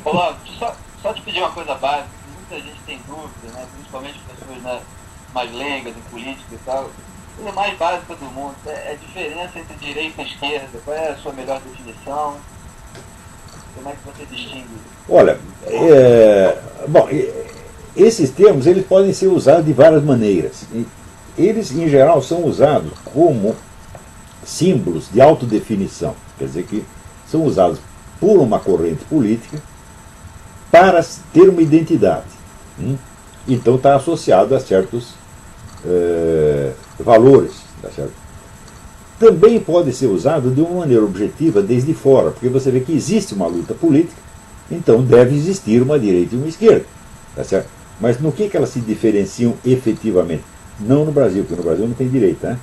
Olá, só te pedir uma coisa básica, muita gente tem dúvida, né? Principalmente pessoas, né, mais leigas em política e tal. A coisa mais básica do mundo é a diferença entre direita e esquerda. Qual é a sua melhor definição? Como é que você distingue? Olha, bom, esses termos eles podem ser usados de várias maneiras. Eles, em geral, são usados como símbolos de autodefinição, quer dizer que são usados por uma corrente política para ter uma identidade. Então está associado a certos valores. Tá certo? Também pode ser usado de uma maneira objetiva desde fora, porque você vê que existe uma luta política, então deve existir uma direita e uma esquerda. Tá certo? Mas no que elas se diferenciam efetivamente? Não no Brasil, porque no Brasil não tem direita. Né?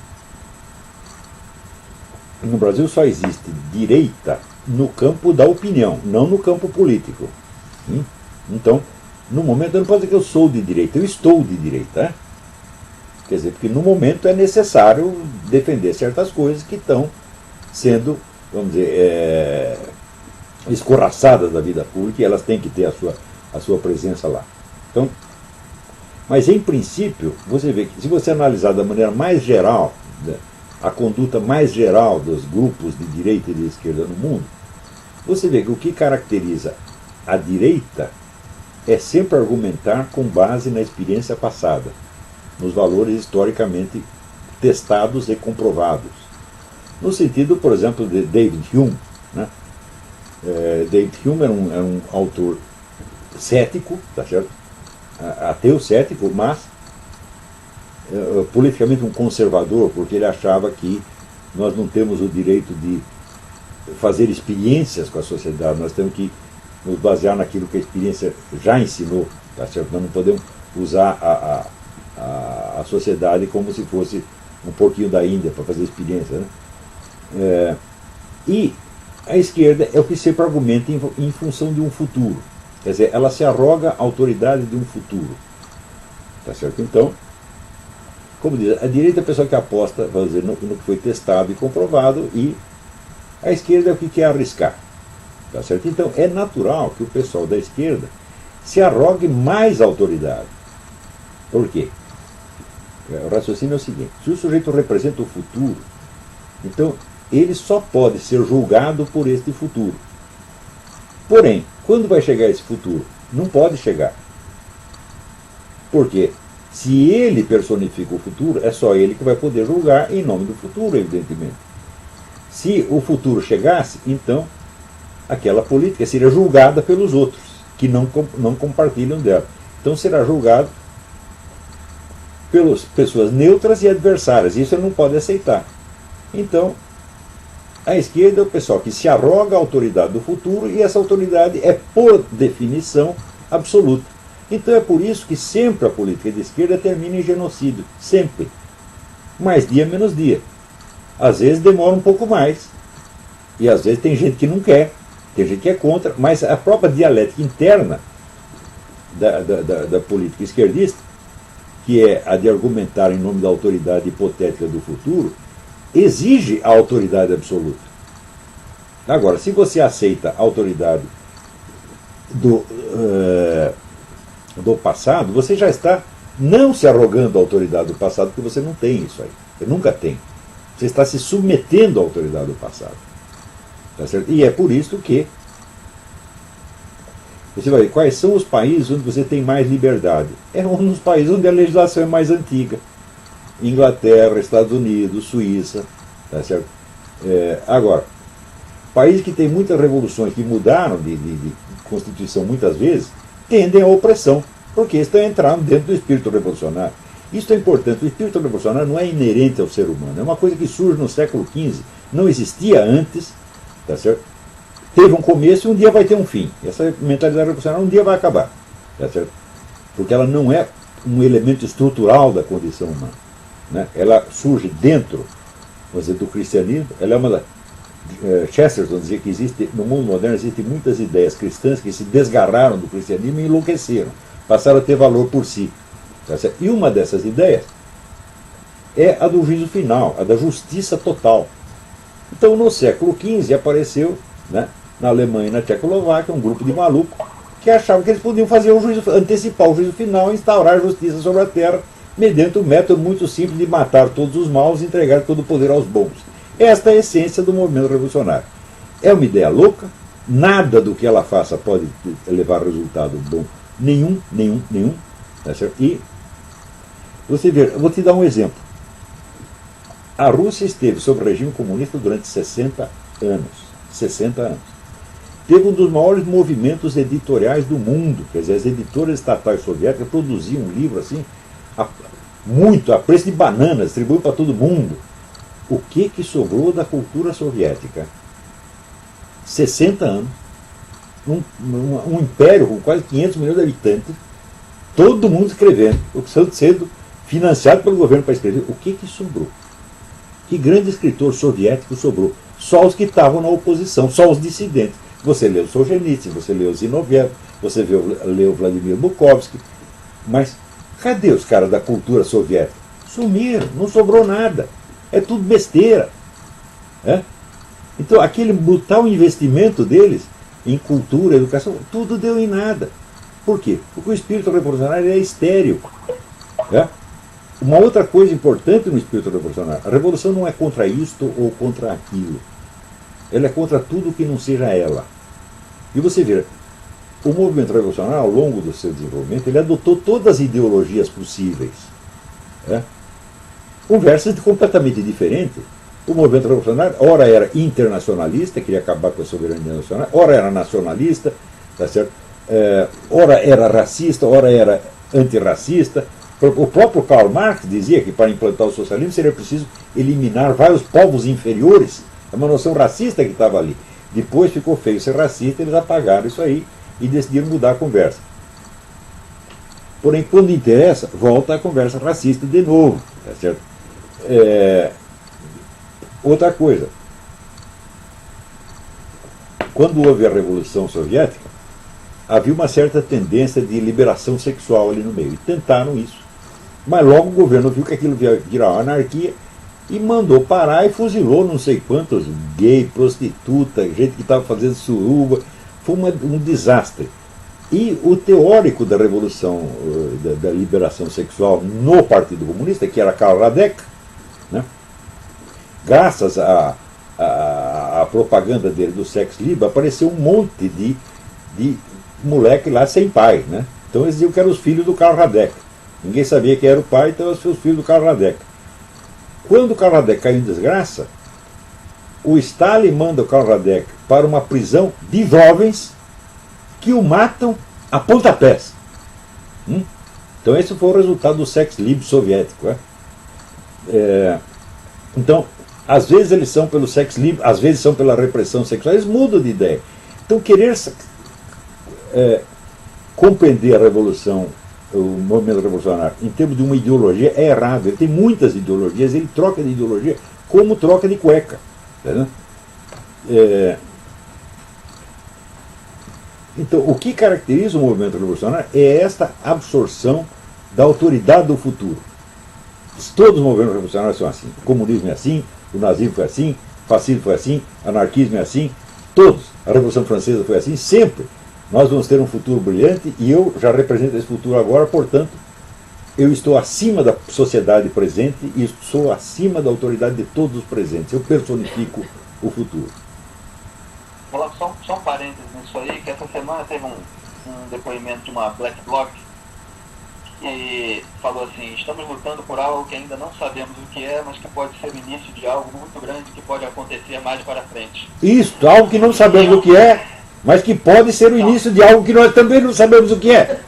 No Brasil só existe direita no campo da opinião, não no campo político. Então, no momento, eu não posso dizer que eu sou de direita, eu estou de direita. Né? Quer dizer, porque no momento é necessário defender certas coisas que estão sendo, vamos dizer, escorraçadas da vida pública e elas têm que ter a sua presença lá. Então, mas em princípio, você vê que se você analisar da maneira mais geral, né, a conduta mais geral dos grupos de direita e de esquerda no mundo, você vê que o que caracteriza a direita é sempre argumentar com base na experiência passada, nos valores historicamente testados e comprovados. No sentido, por exemplo, de David Hume. Né? David Hume era um autor cético, tá certo? Ateu cético, mas politicamente um conservador, porque ele achava que nós não temos o direito de fazer experiências com a sociedade, nós temos que nos basear naquilo que a experiência já ensinou, tá certo? Nós não podemos usar a sociedade como se fosse um porquinho da Índia para fazer experiência. Né? E a esquerda é o que sempre argumenta em função de um futuro. Quer dizer, ela se arroga a autoridade de um futuro. Tá certo? Então, como diz, a direita é a pessoa que aposta, vamos dizer, no que foi testado e comprovado, e a esquerda é o que quer arriscar. Tá certo? Então, é natural que o pessoal da esquerda se arrogue mais autoridade. Por quê? O raciocínio é o seguinte: se o sujeito representa o futuro, então ele só pode ser julgado por este futuro. Porém, quando vai chegar esse futuro? Não pode chegar. Por quê? Se ele personifica o futuro, é só ele que vai poder julgar em nome do futuro, evidentemente. Se o futuro chegasse, então aquela política seria julgada pelos outros, que não compartilham dela. Então será julgado pelas pessoas neutras e adversárias. Isso ele não pode aceitar. Então, a esquerda é o pessoal que se arroga a autoridade do futuro, e essa autoridade é, por definição, absoluta. Então é por isso que sempre a política de esquerda termina em genocídio. Sempre. Mais dia, menos dia. Às vezes demora um pouco mais. E às vezes tem gente que não quer, tem gente que é contra, mas a própria dialética interna da política esquerdista, que é a de argumentar em nome da autoridade hipotética do futuro, exige a autoridade absoluta. Agora, se você aceita a autoridade do passado, você já está não se arrogando à autoridade do passado, porque você não tem isso aí. Você nunca tem. Você está se submetendo à autoridade do passado. Tá certo? E é por isso que você vai ver quais são os países onde você tem mais liberdade. É um dos países onde a legislação é mais antiga. Inglaterra, Estados Unidos, Suíça. Tá certo? Agora, países que têm muitas revoluções, que mudaram de constituição muitas vezes, tendem à opressão, porque estão entrando dentro do espírito revolucionário. Isso é importante. O espírito revolucionário não é inerente ao ser humano. É uma coisa que surge no século XV. Não existia antes. Tá certo? Teve um começo e um dia vai ter um fim. Essa mentalidade revolucionária um dia vai acabar. Tá certo? Porque ela não é um elemento estrutural da condição humana. Né? Ela surge dentro, vamos dizer, do cristianismo. Ela é uma da, Chesterton dizia que existe, no mundo moderno existem muitas ideias cristãs que se desgarraram do cristianismo e enlouqueceram. Passaram a ter valor por si. Tá certo? E uma dessas ideias é a do juízo final, a da justiça total. Então, no século XV apareceu, né, na Alemanha e na Tchecoslováquia, um grupo de malucos que achavam que eles podiam fazer o juízo, antecipar o juízo final e instaurar a justiça sobre a terra mediante um método muito simples de matar todos os maus e entregar todo o poder aos bons. Esta é a essência do movimento revolucionário. É uma ideia louca, nada do que ela faça pode levar a resultado bom. Nenhum. Tá certo? E você vê, eu vou te dar um exemplo. A Rússia esteve sob o regime comunista durante 60 anos. 60 anos. Teve um dos maiores movimentos editoriais do mundo. Quer dizer, as editoras estatais soviéticas produziam um livro assim, muito a preço de bananas, distribuíam para todo mundo. O que sobrou da cultura soviética? 60 anos. Um império com quase 500 milhões de habitantes, todo mundo escrevendo, sendo financiado pelo governo para escrever. O que sobrou? Que grande escritor soviético sobrou? Só os que estavam na oposição, só os dissidentes. Você leu Solzhenitsyn, você leu Zinoviev, você leu Vladimir Bukovsky, mas cadê os caras da cultura soviética? Sumiram, não sobrou nada. É tudo besteira. Então, aquele brutal investimento deles em cultura, educação, tudo deu em nada. Por quê? Porque o espírito revolucionário é estéril. Uma outra coisa importante no espírito revolucionário, a revolução não é contra isto ou contra aquilo. Ela é contra tudo que não seja ela. E você vê, o movimento revolucionário, ao longo do seu desenvolvimento, ele adotou todas as ideologias possíveis. Com versões completamente diferentes. O movimento revolucionário, ora era internacionalista, queria acabar com a soberania nacional, ora era nacionalista, tá certo? Ora era racista, ora era antirracista. O próprio Karl Marx dizia que para implantar o socialismo seria preciso eliminar vários povos inferiores. É uma noção racista que estava ali. Depois ficou feio ser racista, eles apagaram isso aí e decidiram mudar a conversa. Porém, quando interessa, volta a conversa racista de novo. Tá certo? Outra coisa. Quando houve a Revolução Soviética, havia uma certa tendência de liberação sexual ali no meio. E tentaram isso. Mas logo o governo viu que aquilo ia virar uma anarquia e mandou parar e fuzilou não sei quantos gay, prostituta, gente que estava fazendo suruba. Foi um desastre. E o teórico da revolução, da liberação sexual no Partido Comunista, que era Karl Radek, graças à propaganda dele do sex libre, apareceu um monte de moleque lá sem pai. Então eles diziam que eram os filhos do Karl Radek. Ninguém sabia quem era o pai, então eram os filhos do Karl Radek. Quando o Karl Radek caiu em desgraça, o Stalin manda o Karl Radek para uma prisão de jovens que o matam a pontapés. Então esse foi o resultado do sex libre soviético. Então, às vezes eles são pelo sex libre, às vezes são pela repressão sexual, eles mudam de ideia. Então querer compreender a revolução, o movimento revolucionário, em termos de uma ideologia, é errado. Ele tem muitas ideologias, ele troca de ideologia como troca de cueca. Então, o que caracteriza o movimento revolucionário é esta absorção da autoridade do futuro. Todos os movimentos revolucionários são assim. O comunismo é assim, o nazismo foi assim, o fascismo foi assim, o anarquismo é assim, todos. A Revolução Francesa foi assim, sempre. Nós vamos ter um futuro brilhante e eu já represento esse futuro agora, portanto, eu estou acima da sociedade presente e sou acima da autoridade de todos os presentes. Eu personifico o futuro. Vou só um parênteses nisso aí, que essa semana teve um depoimento de uma Black Bloc que falou assim: estamos lutando por algo que ainda não sabemos o que é, mas que pode ser o início de algo muito grande que pode acontecer mais para frente. Isso, algo que não sabemos o que é, mas que pode ser o início de algo que nós também não sabemos o que é.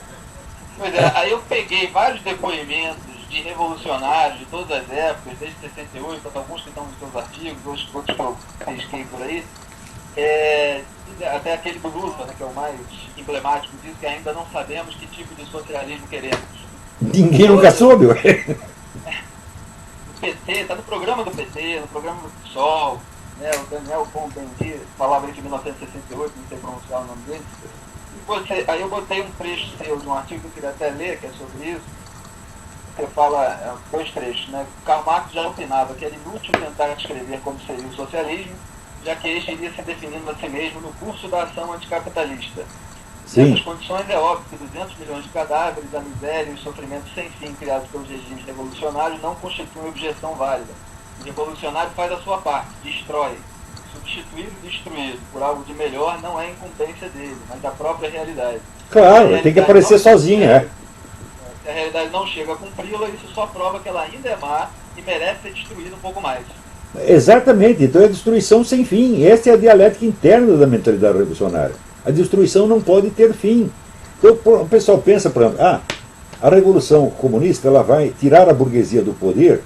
Pois é, aí eu peguei vários depoimentos de revolucionários de todas as épocas, desde 68, alguns que estão nos seus artigos, outros que eu pesquei por aí. Até aquele do Lula, que é o mais emblemático disso, que ainda não sabemos que tipo de socialismo queremos. Ninguém nunca soube, ué. O PT, está no programa do PT, no programa do PSOL, o Daniel Cohn-Bendit falava isso em 1968, não sei pronunciar o nome dele. Aí eu botei um trecho seu de um artigo que eu queria até ler, que é sobre isso. Você fala, dois trechos, Karl Marx já opinava que era inútil tentar descrever como seria o socialismo, já que este iria se definindo a si mesmo no curso da ação anticapitalista. Sim. Nessas condições é óbvio que 200 milhões de cadáveres, a miséria e os sofrimentos sem fim criados pelos regimes revolucionários não constituem objeção válida. O revolucionário faz a sua parte, destrói. Substituir o destruído por algo de melhor não é incumbência dele, mas da própria realidade. Claro, tem que aparecer sozinha, é. Se a realidade não chega a cumpri-la, isso só prova que ela ainda é má e merece ser destruída um pouco mais. Exatamente, então é destruição sem fim. Essa é a dialética interna da mentalidade revolucionária. A destruição não pode ter fim. Então, o pessoal pensa, por exemplo, a revolução comunista ela vai tirar a burguesia do poder,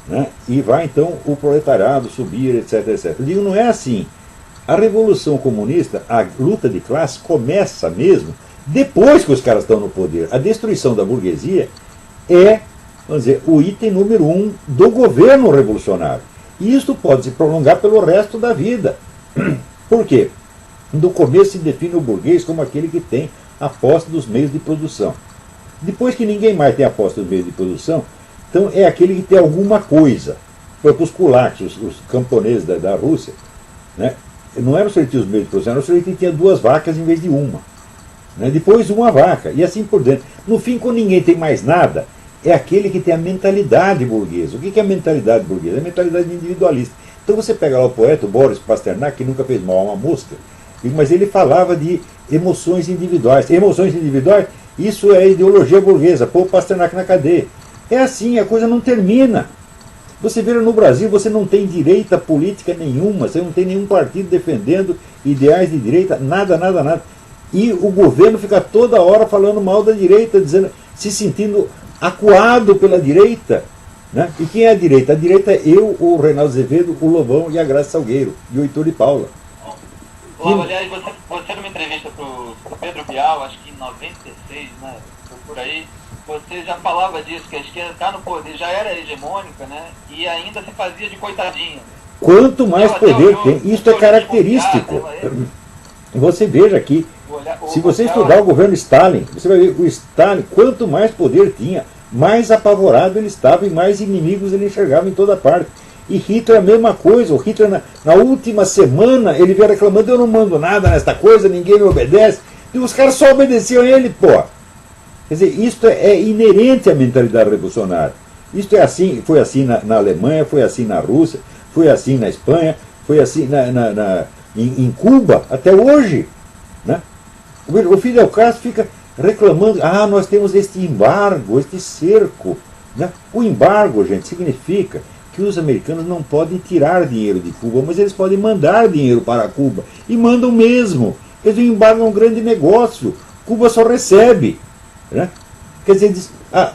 né, e vai então o proletariado subir, etc, etc. Eu digo, não é assim. A revolução comunista, a luta de classe começa mesmo depois que os caras estão no poder. A destruição da burguesia é, vamos dizer, o item número 1 do governo revolucionário. E isso pode se prolongar pelo resto da vida. Por quê? No começo se define o burguês como aquele que tem a posse dos meios de produção. Depois que ninguém mais tem a posse dos meios de produção, então é aquele que tem alguma coisa. Por exemplo, os kulaks, os camponeses da Rússia, né, não eram os que tinham os meios de produção, eram os que tinham 2 vacas em vez de uma. Né, depois uma vaca, e assim por diante. No fim, quando ninguém tem mais nada, é aquele que tem a mentalidade burguesa. O que é a mentalidade burguesa? É a mentalidade individualista. Então você pega lá o poeta, o Boris Pasternak, que nunca fez mal a uma mosca, mas ele falava de emoções individuais. Emoções individuais, isso é ideologia burguesa, pôr o Pasternak na cadeia. É assim, a coisa não termina. Você vê no Brasil, você não tem direita política nenhuma, você não tem nenhum partido defendendo ideais de direita, nada, nada, nada. E o governo fica toda hora falando mal da direita, dizendo, se sentindo acuado pela direita. Né? E quem é a direita? A direita é eu, o Reinaldo Azevedo, o Lobão e a Graça Salgueiro, e o Heitor de Paula. Aliás, você numa entrevista para o Pedro Bial, acho que em 96, né, por aí, você já falava disso, que a esquerda está no poder, já era hegemônica, né, e ainda se fazia de coitadinha. Quanto mais poder tem, isso é característico. Você veja aqui, se você estudar o governo Stalin, você vai ver o Stalin, quanto mais poder tinha, mais apavorado ele estava e mais inimigos ele enxergava em toda parte. E Hitler é a mesma coisa. O Hitler, na última semana, ele veio reclamando, eu não mando nada nesta coisa, ninguém me obedece. E os caras só obedeciam a ele, pô. Quer dizer, isso é inerente à mentalidade revolucionária. Isso é assim, foi assim na Alemanha, foi assim na Rússia, foi assim na Espanha, foi assim em Cuba, até hoje. Né? O Fidel Castro fica reclamando, nós temos este embargo, este cerco. Né? O embargo, gente, significa que os americanos não podem tirar dinheiro de Cuba, mas eles podem mandar dinheiro para Cuba. E mandam mesmo. Quer dizer, o embargo é um grande negócio. Cuba só recebe. Né? Quer dizer,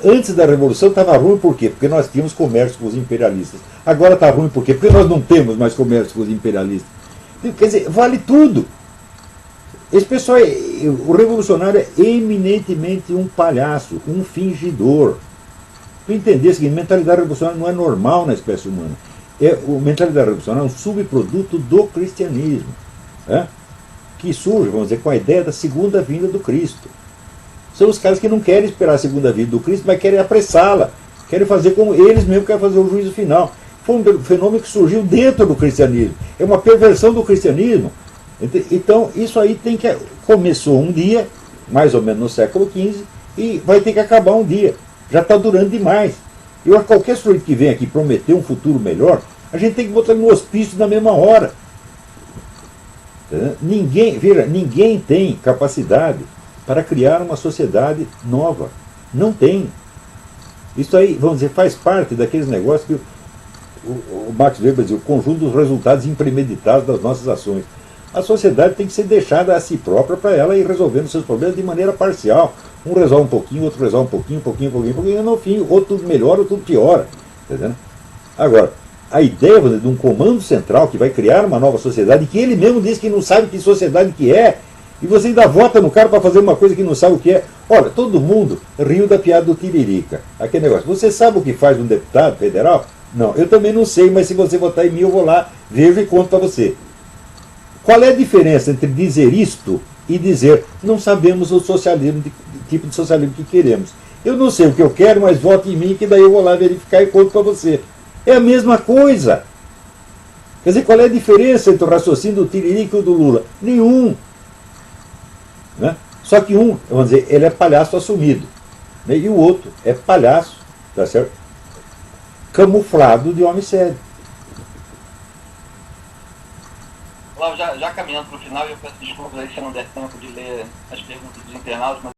antes da Revolução estava ruim por quê? Porque nós tínhamos comércio com os imperialistas. Agora está ruim por quê? Porque nós não temos mais comércio com os imperialistas. Quer dizer, vale tudo. Esse pessoal, o revolucionário é eminentemente um palhaço, um fingidor. Para entender o seguinte, mentalidade revolucionária não é normal na espécie humana. Mentalidade revolucionária é um subproduto do cristianismo, que surge, vamos dizer, com a ideia da segunda vinda do Cristo. São os caras que não querem esperar a segunda vinda do Cristo, mas querem apressá-la. Querem fazer como eles mesmos querem fazer o juízo final. Foi um fenômeno que surgiu dentro do cristianismo. É uma perversão do cristianismo. Então, isso aí começou um dia, mais ou menos no século XV, e vai ter que acabar um dia. Já está durando demais. Eu acho que qualquer sujeito que vem aqui prometer um futuro melhor, a gente tem que botar no hospício na mesma hora. Ninguém tem capacidade para criar uma sociedade nova. Não tem. Isso aí, vamos dizer, faz parte daqueles negócios que o Max Weber diz, o conjunto dos resultados impremeditados das nossas ações. A sociedade tem que ser deixada a si própria para ela ir resolvendo seus problemas de maneira parcial. Um resolve um pouquinho, outro resolve um pouquinho, e no fim, ou tudo melhora ou tudo piora. Entendeu? Agora, a ideia de um comando central que vai criar uma nova sociedade, que ele mesmo diz que não sabe que sociedade que é, e você ainda vota no cara para fazer uma coisa que não sabe o que é. Olha, todo mundo riu da piada do Tiririca. Aquele negócio, você sabe o que faz um deputado federal? Não, eu também não sei, mas se você votar em mim, eu vou lá, vejo e conto para você. Qual é a diferença entre dizer isto e dizer não sabemos o socialismo, tipo de socialismo que queremos? Eu não sei o que eu quero, mas vote em mim, que daí eu vou lá verificar e conto para você. É a mesma coisa. Quer dizer, qual é a diferença entre o raciocínio do Tiririca e o do Lula? Nenhum. Né? Só que um, vamos dizer, ele é palhaço assumido. Né? E o outro é palhaço, tá certo? Camuflado de homem sério. Já caminhando para o final, eu peço desculpas aí se não der tempo de ler as perguntas dos internautas, mas